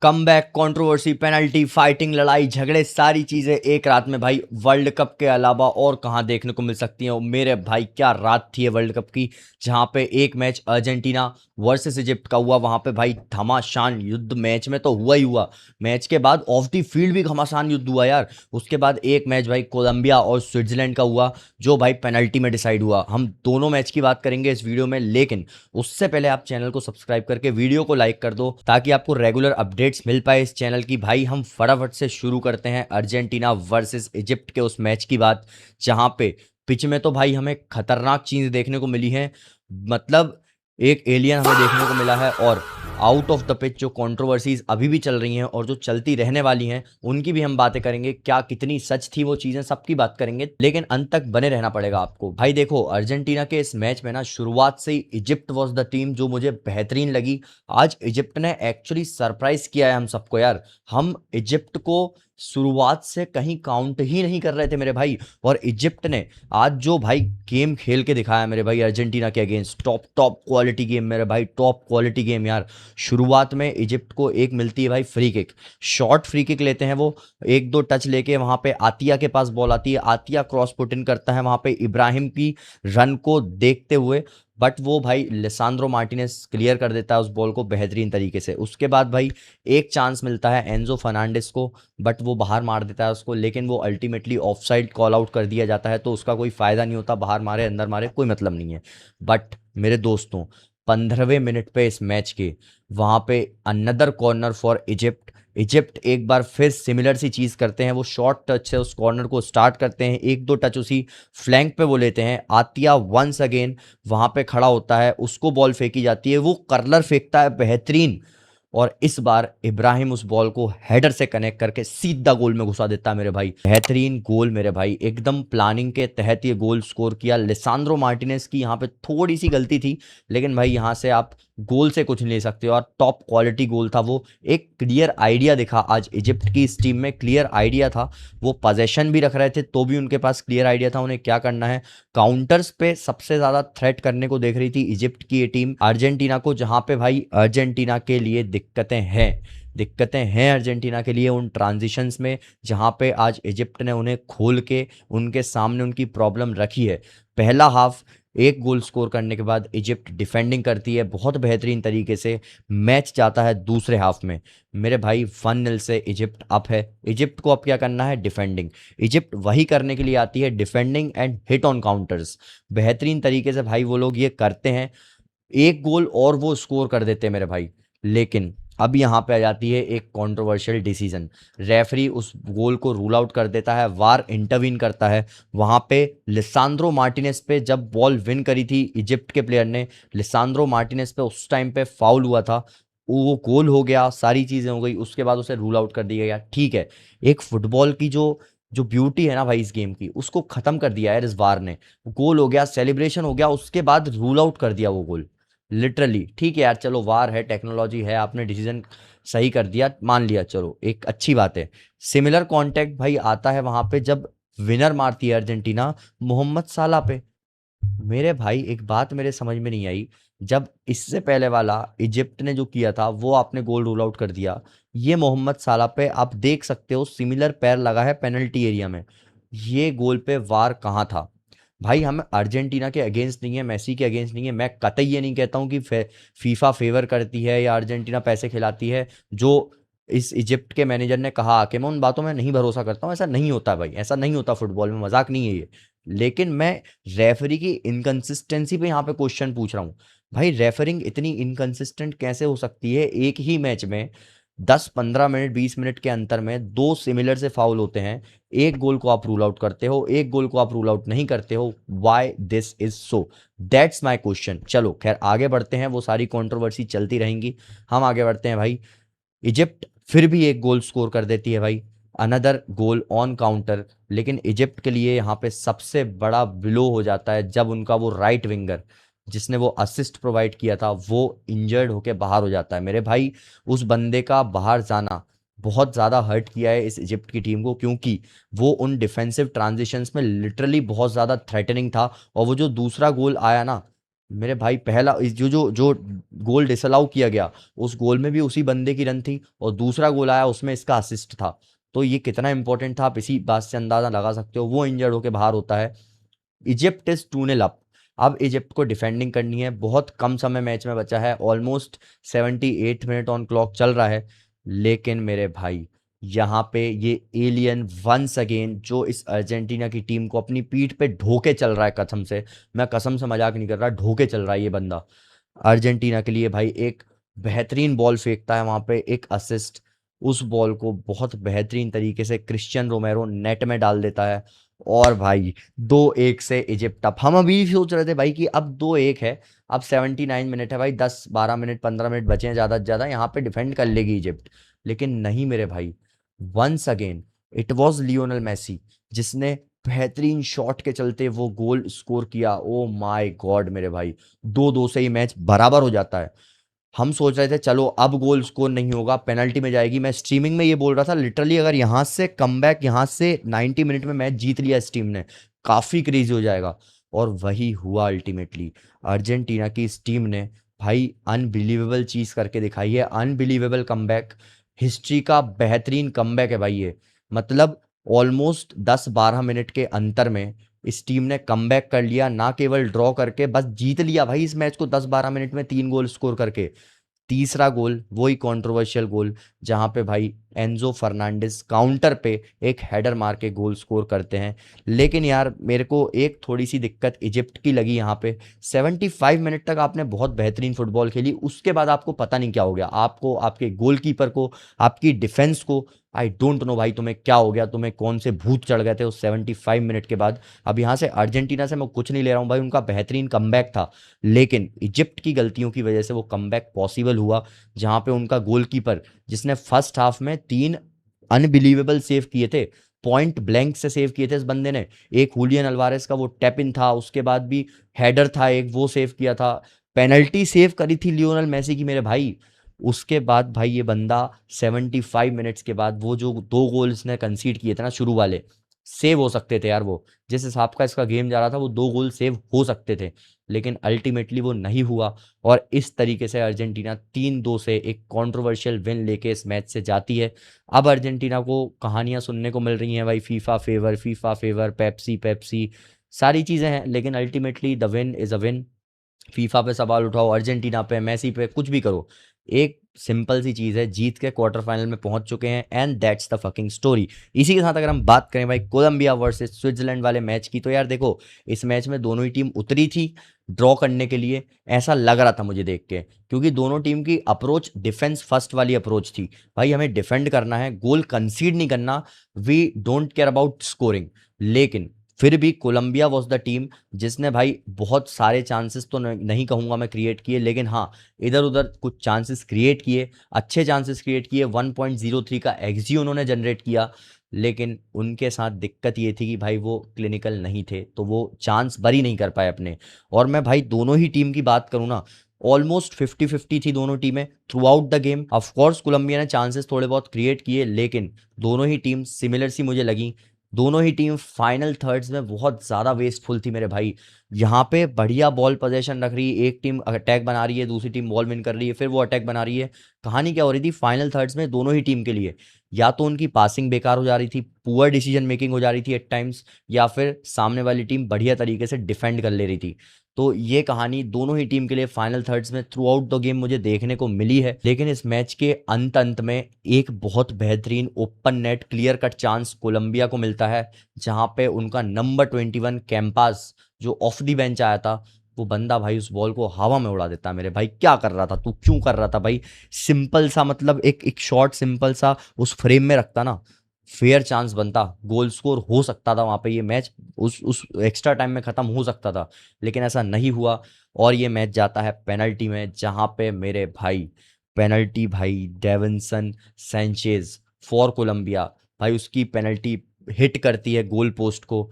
Comeback, controversy, penalty, fighting, लड़ाई झगड़े, सारी चीजें एक रात में भाई वर्ल्ड कप के अलावा और कहाँ देखने को मिल सकती हैं। और मेरे भाई क्या रात थी है वर्ल्ड कप की, जहां पे एक मैच अर्जेंटीना वर्सेस इजिप्ट का हुआ। वहां पे भाई घमासान युद्ध मैच में तो हुआ ही हुआ, मैच के बाद ऑफ द फील्ड भी घमासान युद्ध हुआ यार। उसके बाद एक मैच भाई कोलंबिया और स्विट्जरलैंड का हुआ, जो भाई पेनल्टी में डिसाइड हुआ। हम दोनों मैच की बात करेंगे इस वीडियो में, लेकिन उससे पहले आप चैनल को सब्सक्राइब करके वीडियो को लाइक कर दो ताकि आपको रेगुलर अपडेट्स मिल पाए इस चैनल की। भाई हम फटाफट से शुरू करते हैं अर्जेंटीना वर्सेस इजिप्ट के उस मैच की बात, जहां पे पिच में तो भाई हमें खतरनाक चीज देखने को मिली है। मतलब एक एलियन हमें देखने को मिला है। और आउट ऑफ द पिच जो कंट्रोवर्सीज अभी भी चल रही हैं और जो चलती रहने वाली हैं, उनकी भी हम बातें करेंगे। क्या कितनी सच थी वो चीजें, सबकी बात करेंगे, लेकिन अंत तक बने रहना पड़ेगा आपको। भाई देखो, अर्जेंटीना के इस मैच में ना शुरुआत से ही इजिप्ट वाज द टीम जो मुझे बेहतरीन लगी। आज इजिप्ट ने एक्चुअली सरप्राइज किया है हम सबको यार। हम इजिप्ट को शुरुआत से कहीं काउंट ही नहीं कर रहे थे मेरे भाई, और इजिप्ट ने आज जो भाई गेम खेल के दिखाया मेरे भाई अर्जेंटीना के against, top top quality game मेरे भाई, टॉप क्वालिटी गेम यार। शुरुआत में इजिप्ट को एक मिलती है भाई free kick, short free kick लेते हैं वो, एक दो टच लेके वहां पे आतिया के पास बॉल आती है, आतिया क्रॉस पुट इन करता है वहां पे इब्राहिम की रन को देखते हुए, बट वो भाई लिसांद्रो मार्टिनेज क्लियर कर देता है उस बॉल को बेहतरीन तरीके से। उसके बाद भाई एक चांस मिलता है एंजो फर्नांडिस को, बट वो बाहर मार देता है उसको, लेकिन वो अल्टीमेटली ऑफसाइड कॉल आउट कर दिया जाता है, तो उसका कोई फायदा नहीं होता, बाहर मारे अंदर मारे कोई मतलब नहीं है। बट मेरे दोस्तों, 15वें मिनट पे इस मैच के वहां पे another corner for Egypt. Egypt एक बार फिर सिमिलर सी चीज करते हैं, वो शॉर्ट टच से उस कॉर्नर को स्टार्ट करते हैं, एक दो टच उसी फ्लैंक पे वो लेते हैं। आतिया वंस अगेन वहां पे खड़ा होता है, उसको बॉल फेंकी जाती है, वो कर्लर फेंकता है बेहतरीन, और इस बार इब्राहिम उस बॉल को हेडर से कनेक्ट करके सीधा गोल में घुसा देता है मेरे भाई। बेहतरीन गोल मेरे भाई, एकदम प्लानिंग के तहत ये गोल स्कोर किया। लिसांद्रो मार्टिनेज की यहाँ पे थोड़ी सी गलती थी, लेकिन भाई यहाँ से आप गोल से कुछ नहीं ले सकते, और टॉप क्वालिटी गोल था वो। एक क्लियर आइडिया दिखा आज इजिप्ट की इस टीम में, क्लियर आइडिया था। वो पोजेशन भी रख रहे थे तो भी उनके पास क्लियर आइडिया था उन्हें क्या करना है। काउंटर्स पे सबसे ज्यादा थ्रेट करने को देख रही थी इजिप्ट की ये टीम अर्जेंटीना को, जहां पे भाई अर्जेंटीना के लिए दिक्कतें हैं अर्जेंटीना के लिए उन ट्रांजिशंस में, जहां पे आज इजिप्ट ने उन्हें खोल के उनके सामने उनकी प्रॉब्लम रखी है। पहला हाफ एक गोल स्कोर करने के बाद इजिप्ट डिफेंडिंग करती है बहुत बेहतरीन तरीके से। मैच जाता है दूसरे हाफ में मेरे भाई 1-0 से इजिप्ट अप है। इजिप्ट को अब क्या करना है, डिफेंडिंग। इजिप्ट वही करने के लिए आती है, defending and hit on counters. बेहतरीन तरीके से भाई वो लोग ये करते हैं, एक गोल और वो स्कोर कर देते हैं मेरे भाई। लेकिन अब यहाँ पे आ जाती है एक कंट्रोवर्शियल डिसीजन, रेफरी उस गोल को रूल आउट कर देता है, वार इंटरवीन करता है। वहां पे लिसांद्रो मार्टिनेज पे जब बॉल विन करी थी इजिप्ट के प्लेयर ने, लिसांद्रो मार्टिनेज पे उस टाइम पे फाउल हुआ था, वो गोल हो गया, सारी चीजें हो गई, उसके बाद उसे रूल आउट कर दिया गया। ठीक है, एक फुटबॉल की जो जो ब्यूटी है ना भाई इस गेम की, उसको खत्म कर दिया है इस वार ने। गोल हो गया, सेलिब्रेशन हो गया, उसके बाद रूल आउट कर दिया वो गोल, लिटरली। ठीक है यार, चलो वार है, टेक्नोलॉजी है, आपने डिसीजन सही कर दिया, मान लिया, चलो एक अच्छी बात है। सिमिलर कॉन्टेक्ट भाई आता है वहां पे जब विनर मारती है अर्जेंटीना मोहम्मद साला पे। मेरे भाई एक बात मेरे समझ में नहीं आई, जब इससे पहले वाला इजिप्ट ने जो किया था वो आपने गोल रूल आउट कर दिया, ये मोहम्मद साला पे आप देख सकते हो सिमिलर पैर लगा है पेनल्टी एरिया में, ये गोल पे वार कहाँ था। भाई हम अर्जेंटीना के अगेंस्ट नहीं है, मेसी के अगेंस्ट नहीं है, मैं कतई ये नहीं कहता हूँ कि फीफा फेवर करती है या अर्जेंटीना पैसे खिलाती है। जो इस इजिप्ट के मैनेजर ने कहा कि मैं उन बातों में नहीं भरोसा करता हूँ, ऐसा नहीं होता भाई, ऐसा नहीं होता फुटबॉल में, मजाक नहीं है ये। लेकिन मैं रेफरी की इनकंसिस्टेंसी पे यहाँ पे क्वेश्चन पूछ रहा हूँ। भाई रेफरिंग इतनी इनकंसिस्टेंट कैसे हो सकती है, एक ही मैच में 10-15 मिनट 20 मिनट के अंतर में दो सिमिलर से फाउल होते हैं, एक गोल को आप रूल आउट करते हो, एक गोल को आप रूल आउट नहीं करते हो। Why this is so, that's my question. चलो खैर आगे बढ़ते हैं, वो सारी कंट्रोवर्सी चलती रहेंगी, हम आगे बढ़ते हैं भाई। इजिप्ट फिर भी एक गोल स्कोर कर देती है भाई, अनदर गोल ऑन काउंटर। लेकिन इजिप्ट के लिए यहाँ पे सबसे बड़ा ब्लो हो जाता है जब उनका वो राइट विंगर जिसने वो असिस्ट प्रोवाइड किया था वो इंजर्ड होके बाहर हो जाता है मेरे भाई। उस बंदे का बाहर जाना बहुत ज़्यादा हर्ट किया है इस इजिप्ट की टीम को, क्योंकि वो उन डिफेंसिव ट्रांजिशंस में लिटरली बहुत ज़्यादा थ्रेटनिंग था। और वो जो दूसरा गोल आया ना, मेरे भाई पहला जो जो जो गोल डिसअलाउ किया गया, उस गोल में भी उसी बंदे की रन थी, और दूसरा गोल आया उसमें इसका असिस्ट था। तो ये कितना इंपॉर्टेंट था आप इसी बात से अंदाजा लगा सकते हो। वो इंजर्ड होके बाहर होता है। Egypt is 2-0 up. अब इजिप्ट को डिफेंडिंग करनी है, बहुत कम समय मैच में बचा है, ऑलमोस्ट 78 मिनट ऑन क्लॉक चल रहा है। लेकिन मेरे भाई यहाँ पे ये एलियन वंस अगेन, जो इस अर्जेंटीना की टीम को अपनी पीठ पे ढोके चल रहा है, कसम से, मैं कसम से मजाक नहीं कर रहा, ढोके चल रहा है ये बंदा अर्जेंटीना के लिए भाई। एक बेहतरीन बॉल फेंकता है वहां पे, एक असिस्ट, उस बॉल को बहुत बेहतरीन तरीके से क्रिश्चियन रोमेरो नेट में डाल देता है। और भाई 2-1 से इजिप्ट अप। हम अभी भी सोच रहे थे भाई कि अब 2-1 है, अब 79 मिनट है भाई, 10 12 मिनट 15 मिनट बचे हैं ज़्यादा से ज़्यादा, यहाँ पे डिफेंड कर लेगी इजिप्ट। लेकिन नहीं मेरे भाई, once again it was Lionel Messi जिसने बेहतरीन शॉट के चलते वो गोल स्कोर किया। ओ माय गॉड मेरे भाई, 2-2 से ही मैच बराबर हो जाता है। हम सोच रहे थे चलो अब गोल स्कोर नहीं होगा, पेनल्टी में जाएगी। मैं स्ट्रीमिंग में ये बोल रहा था लिटरली, अगर यहाँ से कमबैक, यहाँ से 90 मिनट में मैच जीत लिया इस टीम ने, काफ़ी क्रेजी हो जाएगा। और वही हुआ अल्टीमेटली। अर्जेंटीना की इस टीम ने भाई अनबिलीवेबल चीज़ करके दिखाई है, अनबिलीवेबल कमबैक, हिस्ट्री का बेहतरीन कमबैक है भाई ये। मतलब ऑलमोस्ट 10 12 मिनट के अंतर में इस टीम ने कमबैक कर लिया, ना केवल ड्रॉ करके, बस जीत लिया भाई इस मैच को 10 12 मिनट में 3 गोल स्कोर करके। तीसरा गोल वही कंट्रोवर्शियल गोल, जहां पे भाई एंजो फर्नांडिस काउंटर पे एक हेडर मार के गोल स्कोर करते हैं। लेकिन यार मेरे को एक थोड़ी सी दिक्कत इजिप्ट की लगी यहाँ पे। 75 मिनट तक आपने बहुत बेहतरीन फुटबॉल खेली, उसके बाद आपको पता नहीं क्या हो गया, आपको, आपके गोलकीपर को, आपकी डिफेंस को, आई डोंट नो भाई तुम्हें क्या हो गया, तुम्हें कौन से भूत चढ़ गए थे उस 75 मिनट के बाद। अब यहाँ से अर्जेंटीना से मैं कुछ नहीं ले रहा हूँ भाई, उनका बेहतरीन कमबैक था, लेकिन इजिप्ट की गलतियों की वजह से वो कमबैक पॉसिबल हुआ। जहां पे उनका गोलकीपर, जिसने फर्स्ट हाफ में 3 अनबिलीवेबल सेव किए थे, पॉइंट ब्लैंक से सेव किए थे इस बंदे ने। एक हुलियन अल्वारेस का वो टैप इन था, उसके बाद भी हेडर था एक, वो सेव किया था। पेनल्टी सेव करी थी लियोनल मेसी की मेरे भाई। उसके बाद भाई ये बंदा 75 मिनट्स के बाद वो जो 2 गोल्स ने कंसीड किए थे ना शुरू वाले, सेव हो सकते थे यार वो, जिस हिसाब का इसका गेम जा रहा था वो 2 गोल सेव हो सकते थे, लेकिन अल्टीमेटली वो नहीं हुआ। और इस तरीके से अर्जेंटीना 3-2 से एक कंट्रोवर्शियल विन लेके इस मैच से जाती है। अब अर्जेंटीना को कहानियां सुनने को मिल रही हैं भाई, फीफा फेवर, पेप्सी पेप्सी, सारी चीज़ें हैं, लेकिन ultimately the win is a win. FIFA पे सवाल उठाओ, अर्जेंटीना पे, मेसी पे, कुछ भी करो, एक सिंपल सी चीज़ है, जीत के क्वार्टर फाइनल में पहुंच चुके हैं, and that's the fucking story. इसी के साथ अगर हम बात करें भाई कोलंबिया वर्सेस स्विट्जरलैंड वाले मैच की, तो यार देखो, इस मैच में दोनों ही टीम उतरी थी ड्रॉ करने के लिए, ऐसा लग रहा था मुझे देख के, क्योंकि दोनों टीम की अप्रोच डिफेंस फर्स्ट वाली अप्रोच थी। भाई हमें डिफेंड करना है, गोल कंसीड नहीं करना, we don't care about scoring. लेकिन फिर भी कोलंबिया वॉज द टीम जिसने भाई बहुत सारे चांसेस तो नहीं कहूंगा मैं क्रिएट किए, लेकिन हाँ इधर उधर कुछ चांसेस क्रिएट किए, अच्छे चांसेस क्रिएट किए, 1.03 का एक्सजी उन्होंने जनरेट किया। लेकिन उनके साथ दिक्कत ये थी कि भाई वो क्लिनिकल नहीं थे, तो वो चांस बरी नहीं कर पाए अपने। और मैं भाई दोनों ही टीम की बात करूँ ना, ऑलमोस्ट 50-50 थी दोनों टीमें throughout the game. Of course Colombia ने चांसेस थोड़े बहुत क्रिएट किए, लेकिन दोनों ही टीम सिमिलर सी मुझे लगी। दोनों ही टीम फाइनल थर्ड्स में बहुत ज़्यादा वेस्टफुल थी मेरे भाई। यहाँ पे बढ़िया बॉल पोजेशन रख रही है, एक टीम अटैक बना रही है, दूसरी टीम बॉल विन कर रही है, फिर वो अटैक बना रही है। कहानी क्या हो रही थी फाइनल थर्ड्स में दोनों ही टीम के लिए, या तो उनकी पासिंग बेकार हो जा रही थी, पुअर डिसीजन मेकिंग हो जा रही थी एट टाइम्स, या फिर सामने वाली टीम बढ़िया तरीके से डिफेंड कर ले रही थी। तो ये कहानी दोनों ही टीम के लिए फाइनल थर्ड्स में थ्रू आउट द गेम मुझे देखने को मिली है। लेकिन इस मैच के अंत में एक बहुत बेहतरीन open net clear cut chance Colombia को मिलता है, जहां पे उनका नंबर 21 कैंपास जो ऑफ दी बेंच आया था, वो बंदा भाई उस बॉल को हवा में उड़ा देता है। मेरे भाई क्या कर रहा था तू, क्यों कर रहा था भाई? सिंपल सा, मतलब एक एक शॉट सिंपल सा उस फ्रेम में रखता ना, फेयर चांस बनता, गोल स्कोर हो सकता था वहां पे, ये मैच उस एक्स्ट्रा टाइम में खत्म हो सकता था, लेकिन ऐसा नहीं हुआ। और ये मैच जाता है पेनल्टी में, जहां पे मेरे भाई पेनल्टी भाई डेविनसन सैंचेज फॉर कोलंबिया, भाई उसकी पेनल्टी हिट करती है गोल पोस्ट को।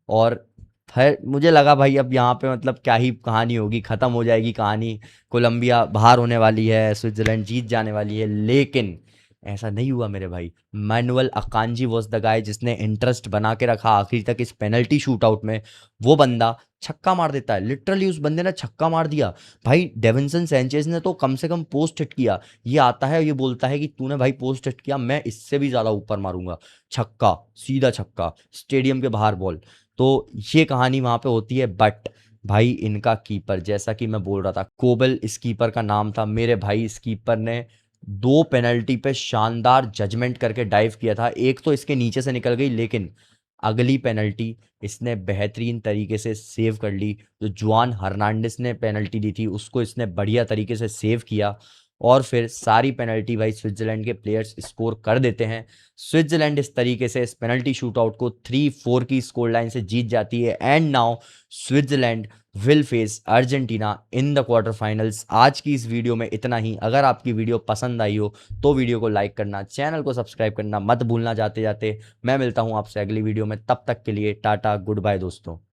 और फिर मुझे लगा भाई अब यहाँ पे मतलब क्या ही कहानी होगी, ख़त्म हो जाएगी कहानी, कोलंबिया बाहर होने वाली है, स्विट्जरलैंड जीत जाने वाली है। लेकिन ऐसा नहीं हुआ मेरे भाई। मैनुअल अकांजी वॉज द गाय जिसने इंटरेस्ट बना के रखा आखिर तक इस पेनल्टी शूट आउट में। वो बंदा छक्का मार देता है। लिटरली उस बंदे ने छक्का मार दिया भाई। डेविंसन सैंचेज ने तो कम से कम पोस्ट हिट किया, ये आता है ये बोलता है कि तूने भाई पोस्ट हिट किया, मैं इससे भी ज्यादा ऊपर मारूंगा। छक्का, सीधा छक्का, स्टेडियम के बाहर बॉल। तो ये कहानी वहां पे होती है। बट भाई इनका कीपर, जैसा कि मैं बोल रहा था, कोबल इस कीपर का नाम था मेरे भाई। इस कीपर ने 2 पेनल्टी पे शानदार जजमेंट करके डाइव किया था। एक तो इसके नीचे से निकल गई, लेकिन अगली पेनल्टी इसने बेहतरीन तरीके से सेव कर ली। जो जुआन हर्नांडिस ने पेनल्टी दी थी उसको इसने बढ़िया तरीके से सेव किया, और फिर सारी पेनल्टी भाई स्विट्जरलैंड के प्लेयर्स स्कोर कर देते हैं। स्विट्जरलैंड इस तरीके से इस पेनल्टी शूटआउट को 3-4 की स्कोर लाइन से जीत जाती है। And now Switzerland will face Argentina in the quarter finals. आज की इस वीडियो में इतना ही। अगर आपकी वीडियो पसंद आई हो तो वीडियो को लाइक करना, चैनल को सब्सक्राइब करना मत भूलना। जाते जाते मैं मिलता हूं आपसे अगली वीडियो में, तब तक के लिए टाटा गुड बाय दोस्तों।